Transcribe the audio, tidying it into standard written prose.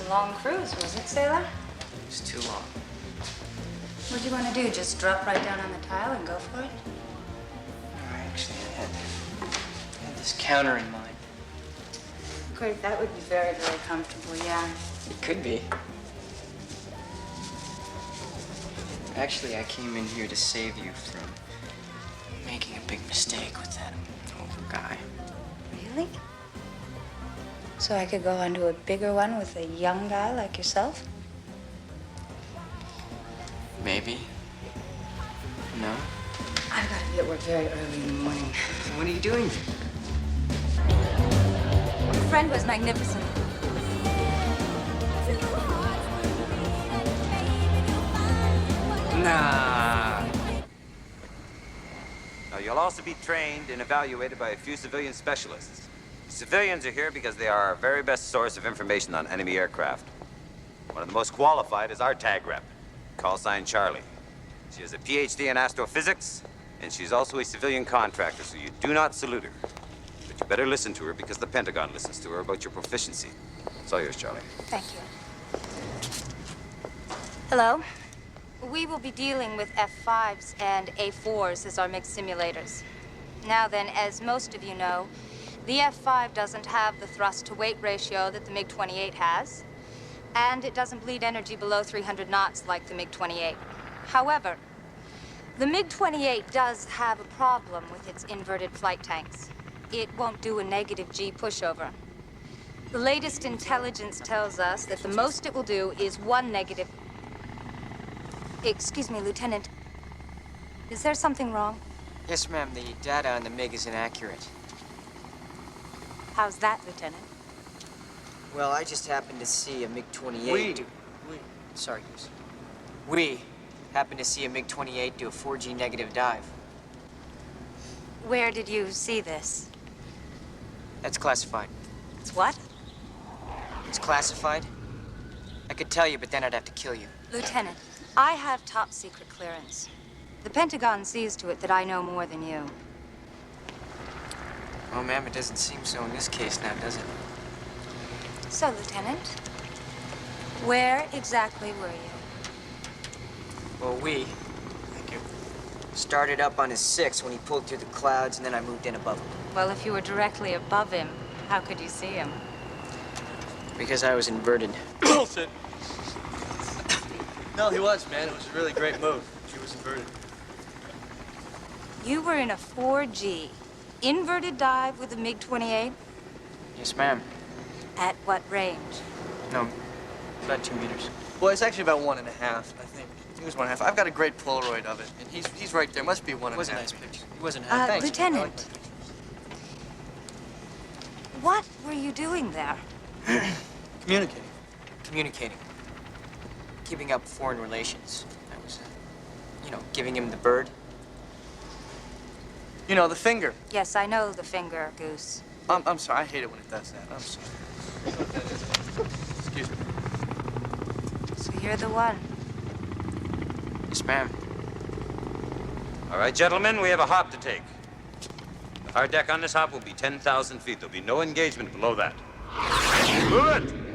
a long cruise, was it, sailor? It was too long. What'd you want to do? Just drop right down on the tile and go for it? No, actually, I had this counter in mind. Great, that would be very, very comfortable, yeah. It could be. Actually, I came in here to save you from making a big mistake with that older guy. Really? So I could go on to a bigger one with a young guy like yourself? Maybe. No? I've got to be at work very early in the morning. What are you doing? Your friend was magnificent. Nah. Now, you'll also be trained and evaluated by a few civilian specialists. Civilians are here because they are our very best source of information on enemy aircraft. One of the most qualified is our tag rep, call sign Charlie. She has a PhD in astrophysics, and she's also a civilian contractor, so you do not salute her. But you better listen to her because the Pentagon listens to her about your proficiency. It's all yours, Charlie. Thank you. Hello. We will be dealing with F5s and A4s as our mixed simulators. Now then, as most of you know, the F5 doesn't have the thrust-to-weight ratio that the MiG-28 has, and it doesn't bleed energy below 300 knots like the MiG-28. However, the MiG-28 does have a problem with its inverted flight tanks. It won't do a negative G pushover. The latest intelligence tells us that the most it will do is one negative... Excuse me, Lieutenant. Is there something wrong? Yes, ma'am. The data on the MiG is inaccurate. How's that, Lieutenant? Well, I just happened to see a MiG-28 Sorry, Goose. We happened to see a MiG-28 do a 4G negative dive. Where did you see this? That's classified. It's what? It's classified. I could tell you, but then I'd have to kill you. Lieutenant, I have top secret clearance. The Pentagon sees to it that I know more than you. Oh, ma'am, it doesn't seem so in this case now, does it? So, Lieutenant, where exactly were you? Well, thank you, started up on his 6 when he pulled through the clouds, and then I moved in above him. Well, if you were directly above him, how could you see him? Because I was inverted. Bullshit. No, he was, man. It was a really great move. She was inverted. You were in a 4G inverted dive with a MiG-28? Yes, ma'am. At what range? No, about 2 meters. Well, it's actually about 1.5, I think. It was 1.5. I've got a great Polaroid of it, and he's right there. Must be 1.5. It was a nice picture. It wasn't Thanks. Lieutenant. I like that picture. What were you doing there? Communicating. Communicating. Keeping up foreign relations. I was, giving him the bird. You know, the finger. Yes, I know the finger, Goose. I'm sorry. I hate it when it does that. I'm sorry. I don't know what that is. Excuse me. So you're the one. Yes, ma'am. All right, gentlemen, we have a hop to take. The hard deck on this hop will be 10,000 feet. There'll be no engagement below that. Move it!